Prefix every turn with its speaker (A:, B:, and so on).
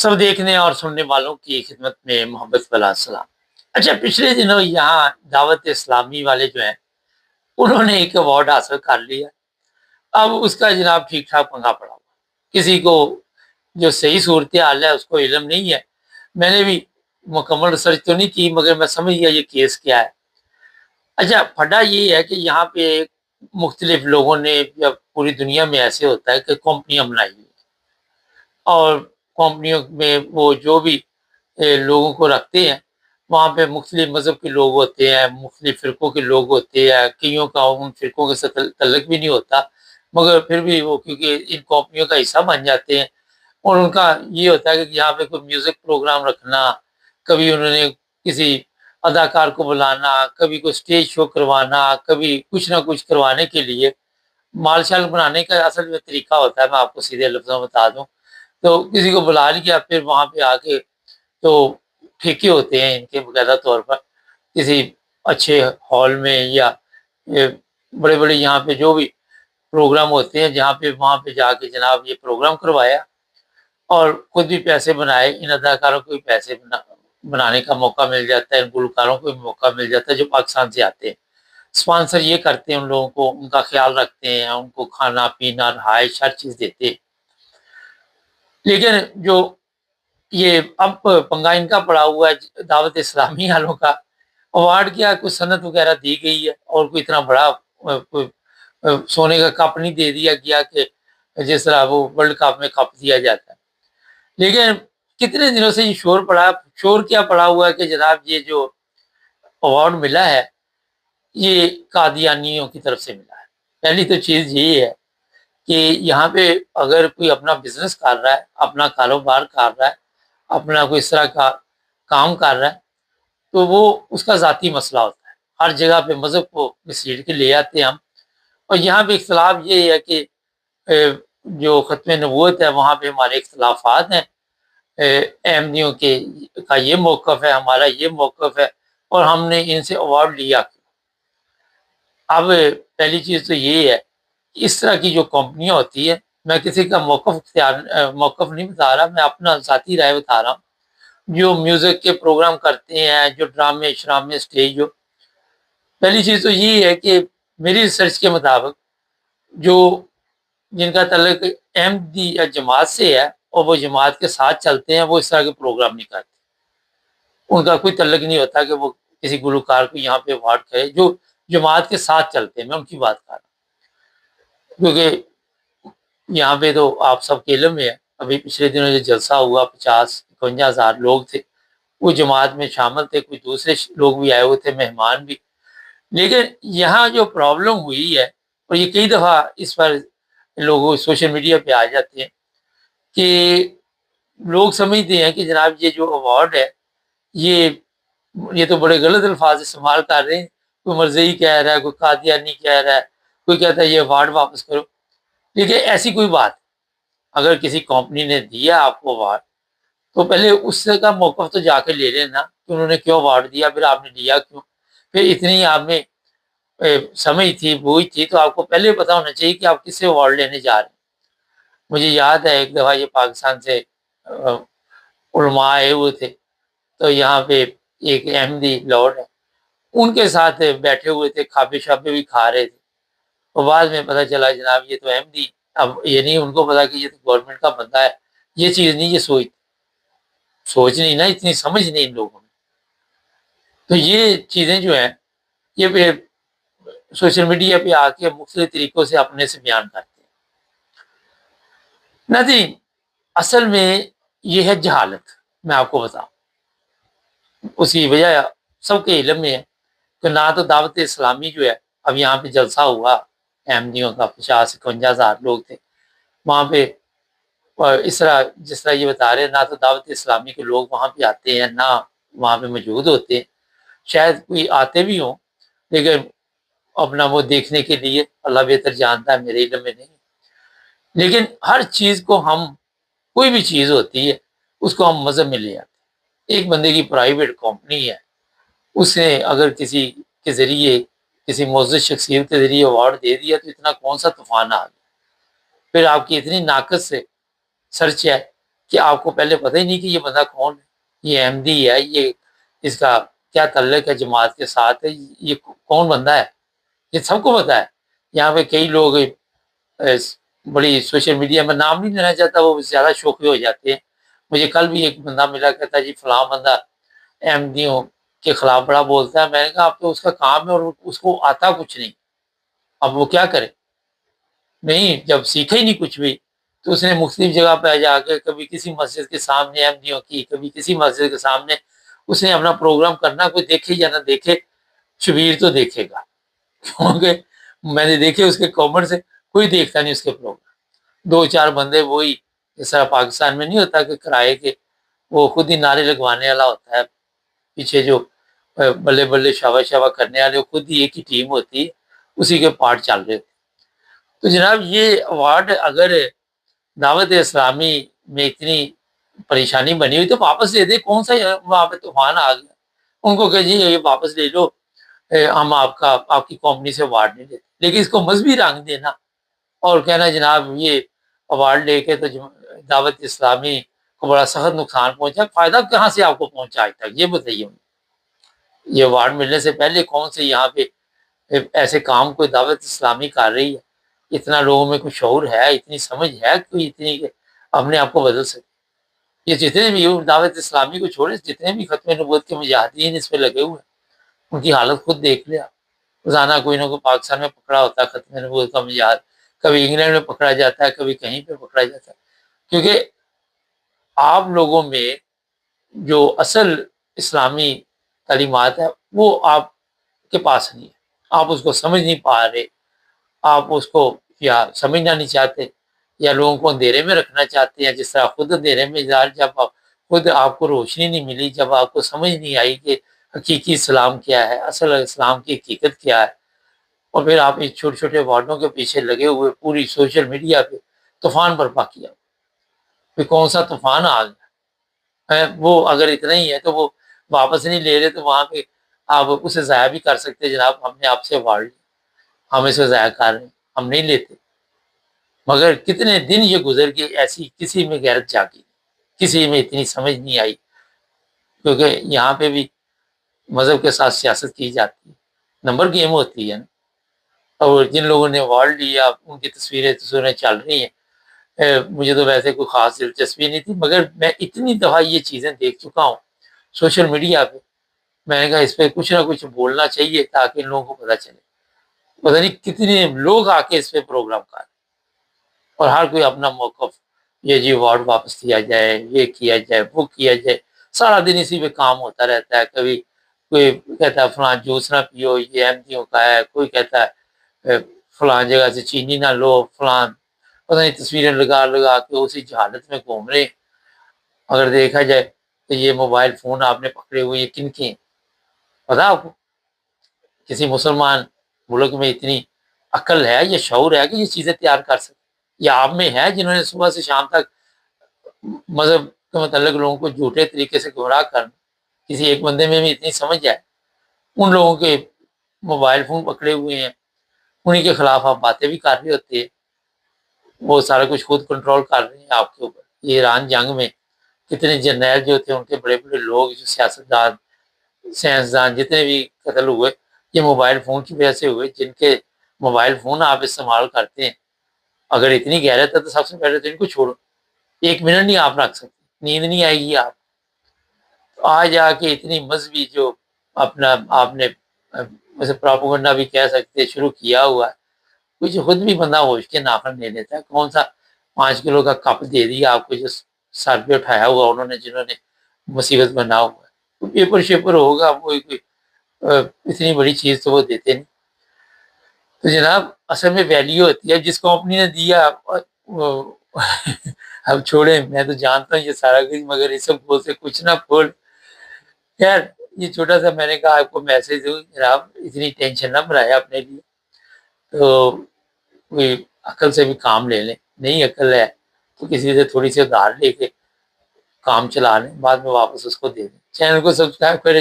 A: سب دیکھنے اور سننے والوں کی خدمت میں محبت والا سلام۔ اچھا، پچھلے دنوں یہاں دعوت اسلامی والے جو ہیں انہوں نے ایک ایوارڈ حاصل کر لیا۔ اب اس کا جناب ٹھیک ٹھاک پنگا پڑا ہوا، کسی کو جو صحیح صورتحال ہے اس کو علم نہیں ہے۔ میں نے بھی مکمل ریسرچ تو نہیں کی، مگر میں سمجھ گیا یہ کیس کیا ہے۔ اچھا، پھڈا یہ ہے کہ یہاں پہ مختلف لوگوں نے، یا پوری دنیا میں ایسے ہوتا ہے کہ کمپنیاں بنائی ہوئی ہیں، اور کمپنیوں میں وہ جو بھی لوگوں کو رکھتے ہیں، وہاں پہ مختلف مذہب کے لوگ ہوتے ہیں، مختلف فرقوں کے لوگ ہوتے ہیں، کئیوں کا ان فرقوں کے ساتھ تعلق بھی نہیں ہوتا، مگر پھر بھی وہ کیونکہ ان کمپنیوں کا حصہ بن جاتے ہیں، اور ان کا یہ ہوتا ہے کہ یہاں پہ کوئی میوزک پروگرام رکھنا، کبھی انہوں نے کسی اداکار کو بلانا، کبھی کوئی اسٹیج شو کروانا، کبھی کچھ نہ کچھ کروانے کے لیے مال شال بنانے کا اصل میں طریقہ ہوتا ہے۔ میں آپ کو سیدھے لفظوں میں بتا دوں تو کسی کو بلا لیا، پھر وہاں پہ آ کے تو ٹھیکے ہوتے ہیں ان کے باقاعدہ طور پر، کسی اچھے ہال میں یا بڑے بڑے یہاں پہ جو بھی پروگرام ہوتے ہیں جہاں پہ، وہاں پہ جا کے جناب یہ پروگرام کروایا، اور خود بھی پیسے بنائے۔ ان اداکاروں کو بھی پیسے بنانے کا موقع مل جاتا ہے، ان گلوکاروں کو بھی موقع مل جاتا ہے جو پاکستان سے آتے ہیں۔ اسپانسر یہ کرتے ہیں ان لوگوں کو، ان کا خیال رکھتے ہیں، ان کو کھانا پینا رہائش ہر چیز دیتے ہیں۔ لیکن جو یہ اب پنگا ان کا پڑا ہوا ہے دعوت اسلامی والوں کا، اوارڈ کیا کوئی سند وغیرہ دی گئی ہے، اور کوئی اتنا بڑا کوئی سونے کا کپ نہیں دے دیا گیا کہ جس طرح وہ ورلڈ کپ میں کپ دیا جاتا ہے۔ لیکن کتنے دنوں سے یہ شور کیا پڑا ہوا ہے کہ جناب یہ جو اوارڈ ملا ہے یہ قادیانیوں کی طرف سے ملا ہے۔ پہلی تو چیز یہ ہے کہ یہاں پہ اگر کوئی اپنا بزنس کر رہا ہے، اپنا کاروبار کر رہا ہے، اپنا کوئی اس طرح کا کام کر رہا ہے، تو وہ اس کا ذاتی مسئلہ ہوتا ہے۔ ہر جگہ پہ مذہب کو گھسیٹ کے لے آتے ہیں ہم، اور یہاں پہ اختلاف یہ ہے کہ جو ختم نبوت ہے وہاں پہ ہمارے اختلافات ہیں، احمدیوں کے کا یہ موقف ہے، ہمارا یہ موقف ہے، اور ہم نے ان سے ایوارڈ لیا۔ اب پہلی چیز تو یہ ہے کہ اس طرح کی جو کمپنیاں ہوتی ہیں، میں کسی کا موقف نہیں بتا رہا، میں اپنا ذاتی رائے بتا رہا ہوں، جو میوزک کے پروگرام کرتے ہیں، جو ڈرامے شرامے اسٹیج، جو پہلی چیز تو یہ ہے کہ میری ریسرچ کے مطابق جو جن کا تعلق احمدی یا جماعت سے ہے اور وہ جماعت کے ساتھ چلتے ہیں، وہ اس طرح کے پروگرام نہیں کرتے۔ ان کا کوئی تعلق نہیں ہوتا کہ وہ کسی گلوکار کو یہاں پہ ایوارڈ کرے۔ جو جماعت کے ساتھ چلتے ہیں، میں ان کی بات کر رہا ہوں، کیونکہ یہاں پہ تو آپ سب کے علم میں ہے، ابھی پچھلے دنوں جو جلسہ ہوا 50-51 ہزار لوگ تھے، وہ جماعت میں شامل تھے، کوئی دوسرے لوگ بھی آئے ہوئے تھے، مہمان بھی۔ لیکن یہاں جو پرابلم ہوئی ہے، اور یہ کئی دفعہ اس پر لوگ سوشل میڈیا پہ آ جاتے ہیں، کہ لوگ سمجھتے ہیں کہ جناب یہ جو ایوارڈ ہے یہ تو بڑے غلط الفاظ استعمال کر رہے ہیں، کوئی مرزئی کہہ رہا ہے، کوئی قادیانی کہہ رہا ہے، کوئی کہتا ہے یہ ایوارڈ واپس کرو۔ لیکن ایسی کوئی بات، اگر کسی کمپنی نے دیا آپ کو ایوارڈ، تو پہلے اس کا موقف تو جا کے لے لینا کہ انہوں نے کیوں ایوارڈ دیا، پھر آپ نے لیا کیوں، پھر اتنی آپ میں سمجھ تھی، بوجھ تھی، تو آپ کو پہلے پتا ہونا چاہیے کہ آپ کس سے ایوارڈ لینے جا رہے ہیں۔ مجھے یاد ہے ایک دفعہ یہ پاکستان سے علماء آئے ہوئے تھے، تو یہاں پہ ایک احمدی لارڈ ہے، ان کے ساتھ بیٹھے ہوئے تھے، کھابے شابے بھی کھا رہے تھے، اور بعد میں پتہ چلا جناب یہ تو احمدی، اب یہ نہیں ان کو پتا کہ یہ تو گورنمنٹ کا بندہ ہے، یہ چیز نہیں، یہ سوچ نہیں نا، اتنی سمجھ نہیں ان لوگوں میں۔ تو یہ چیزیں جو ہیں یہ پھر سوشل میڈیا پہ آ کے مختلف طریقوں سے اپنے سے بیان کرتے ہیں۔ ناظرین، اصل میں یہ ہے جہالت، میں آپ کو بتاؤں، اس کی وجہ سب کے علم میں ہے کہ نہ تو دعوت اسلامی جو ہے، اب یہاں پہ جلسہ ہوا احمدیوں کا، 50-51 ہزار لوگ تھے وہاں پہ، اور اس طرح جس طرح یہ بتا رہے ہیں، نہ تو دعوت اسلامی کے لوگ وہاں پہ آتے ہیں، نہ وہاں پہ موجود ہوتے ہیں، شاید کوئی آتے بھی ہوں، لیکن اپنا وہ دیکھنے کے لیے، اللہ بہتر جانتا ہے، میرے علم میں نہیں۔ لیکن ہر چیز کو ہم، کوئی بھی چیز ہوتی ہے اس کو ہم مذہب میں لے آتے ہیں۔ ایک بندے کی پرائیویٹ کمپنی ہے، اس نے اگر کسی کے ذریعے، کسی معزز شخصیت کے ذریعے ایوارڈ دے دیا، تو اتنا کون سا طوفان آ گیا؟ پھر آپ کی اتنی ناقص سے سرچ ہے کہ آپ کو پہلے پتہ ہی نہیں کہ یہ بندہ کون ہے، یہ احمدی ہے، یہ اس کا کیا تعلق ہے جماعت کے ساتھ ہے، یہ کون بندہ ہے، یہ سب کو پتا ہے۔ یہاں پہ کئی لوگ بڑی سوشل میڈیا میں نام نہیں لینا چاہتا، وہ زیادہ شوخی ہو جاتے ہیں۔ مجھے کل بھی ایک بندہ ملا، کہتا جی فلاں بندہ احمدیوں کے خلاف بڑا بولتا ہے۔ میں نے کہا اب تو اس کا کام ہے اور اس کو آتا کچھ نہیں، اب وہ کیا کرے؟ نہیں، جب سیکھے ہی نہیں کچھ بھی تو اس نے مختلف جگہ پہ جا کے کبھی کسی مسجد کے سامنے احمدیوں کی، کبھی کسی مسجد کے سامنے اس نے اپنا پروگرام کرنا، کوئی دیکھے یا نہ دیکھے شبیر تو دیکھے گا، کیونکہ میں نے دیکھے اس کے کامنٹ سے کوئی دیکھتا نہیں اس کے پروگرام، دو چار بندے وہی جس طرح پاکستان میں نہیں ہوتا کہ کرائے کے وہ خود ہی نعرے لگوانے والا ہوتا ہے، پیچھے جو بلے بلے شابہ شابہ کرنے والے خود ہی ایک ہی ٹیم ہوتی ہے، اسی کے پارٹ چل رہے ہوتے۔ تو جناب یہ ایوارڈ اگر دعوت اسلامی میں اتنی پریشانی بنی ہوئی تو واپس دے دے، کون سا وہاں پہ طوفان آ گیا ان کو کہ جی یہ واپس لے لو، ہم آپ کی کمپنی سے ایوارڈ نہیں دیتے، لیکن اس کو مذہبی رنگ دینا اور کہنا جناب یہ ایوارڈ لے کے تو دعوت اسلامی کو بڑا سخت نقصان پہنچا، فائدہ کہاں سے آپ کو پہنچا آج تک یہ بتائیے مجھے؟ یہ ایوارڈ ملنے سے پہلے کون سے یہاں پہ ایسے کام کوئی دعوت اسلامی کر رہی ہے؟ اتنا لوگوں میں کوئی شعور ہے، اتنی سمجھ ہے کوئی اتنی کہ اپنے آپ کو بدل سکے؟ یہ جتنے بھی دعوت اسلامی کو چھوڑے، جتنے بھی ختم نبوت کے مجاہدین اس پہ لگے ہوئے ہیں ان کی حالت خود دیکھ لیا، روزانہ کوئی نہ کوئی پاکستان میں پکڑا ہوتا ہے ختم نبوت کا مجاہد، کبھی انگلینڈ میں پکڑا جاتا ہے، کبھی کہیں پہ پکڑا جاتا ہے، کیونکہ آپ لوگوں میں جو اصل اسلامی تعلیمات ہے وہ آپ کے پاس نہیں ہے، آپ اس کو سمجھ نہیں پا رہے، آپ اس کو یا سمجھنا نہیں چاہتے یا لوگوں کو اندھیرے میں رکھنا چاہتے ہیں، جس طرح خود اندھیرے میں جب خود آپ کو روشنی نہیں ملی، جب آپ کو سمجھ نہیں آئی کہ حقیقی اسلام کیا ہے، اصل اسلام کی حقیقت کیا ہے، اور پھر آپ اس چھوٹے چھوٹے وارڈوں کے پیچھے لگے ہوئے پوری سوشل میڈیا پہ طوفان برپا کیا، پھر کون سا طوفان آ گیا ہے؟ وہ اگر اتنا ہی ہے تو وہ واپس نہیں لے رہے تو وہاں پہ آپ اسے ضائع بھی کر سکتے، جناب ہم نے آپ سے ایوارڈ لیا، ہم اسے ضائع کر رہے ہیں، ہم نہیں لیتے، مگر کتنے دن یہ گزر گئے، ایسی کسی میں غیرت جاگی، کسی میں اتنی سمجھ نہیں آئی، کیونکہ یہاں پہ بھی مذہب کے ساتھ سیاست کی جاتی ہے، نمبر گیم ہوتی ہے نا، اور جن لوگوں نے ایوارڈ لیا ان کی تصویریں چل رہی ہیں، مجھے تو ویسے کوئی خاص دلچسپی نہیں تھی، مگر میں اتنی دفعہ یہ چیزیں دیکھ چکا ہوں سوشل میڈیا پہ، میں نے کہا اس پہ کچھ نہ کچھ بولنا چاہیے تاکہ ان لوگوں کو پتہ چلے، پتہ نہیں کتنے لوگ آ کے اس پہ پروگرام کر، اور ہر کوئی اپنا موقف، یہ جی ایوارڈ واپس دیا جائے، یہ کیا جائے، وہ کیا جائے، سارا دن اسی پہ کام ہوتا رہتا ہے، کبھی کوئی کہتا ہے فلاں جوس نہ پیو یہ احمدیوں کا ہے، کوئی کہتا ہے فلاں جگہ سے چینی نہ لو، فلاں پتہ نہیں تصویریں لگا لگا کے اسی جہالت میں گھوم رہے ہیں۔ اگر دیکھا جائے تو یہ موبائل فون آپ نے پکڑے ہوئے یہ کن کے ہیں؟ پتا آپ کو کسی مسلمان ملک میں اتنی عقل ہے یا شعور ہے کہ یہ چیزیں تیار کر سکے؟ یا آپ میں ہے جنہوں نے صبح سے شام تک مذہب کے متعلق لوگوں کو جھوٹے طریقے سے گمراہ کرنا، کسی ایک بندے میں بھی اتنی سمجھ ہے؟ ان لوگوں کے موبائل فون پکڑے ہوئے ہیں، انہیں کے خلاف آپ باتیں بھی کر رہے ہوتے ہیں، وہ سارا کچھ خود کنٹرول کر رہے ہیں آپ کے اوپر۔ یہ ایران جنگ میں کتنے جرنیل جو تھے، ان کے بڑے بڑے لوگ جو سیاستدان سائنسدان جتنے بھی قتل ہوئے یہ موبائل فون کی وجہ سے ہوئے، جن کے موبائل فون آپ استعمال کرتے ہیں، اگر اتنی غیرت ہے تو سب سے پہلے تو ان کو چھوڑو، ایک منٹ نہیں آپ رکھ سکتے، نیند نہیں آئے گی آپ، آج آ کے اتنی مذہبی جو اپنا آپ نے ویسے پراپوگنڈا بھی کہہ سکتے شروع کیا ہوا ہے، کچھ خود بھی بندہ ہوش کے ناخن لے لیتا ہے، کون سا 5 کلو کا کپ دے دیا آپ کو جو سر پہ اٹھایا ہوا انہوں نے، جنہوں نے مصیبت بنا ہوا ہے، پیپر شیپر ہوگا وہ کوئی اتنی بڑی چیز تو وہ دیتے نہیں۔ تو جناب اصل میں ویلیو ہوتی ہے جس کمپنی نے دیا، اب چھوڑیں، میں تو جانتا ہوں یہ سارا کچھ، مگر اس سب کو سے کچھ نہ کھول، خیر یہ چھوٹا سا میں نے کہا آپ کو میسج دوں، جناب اتنی ٹینشن نہ بنائے اپنے لیے، تو کوئی عقل سے بھی کام لے لیں، نہیں عقل ہے تو کسی سے تھوڑی سی ادھار لے کے کام چلا لیں، بعد میں واپس اس کو دے دیں۔ چینل کو سبسکرائب کریں،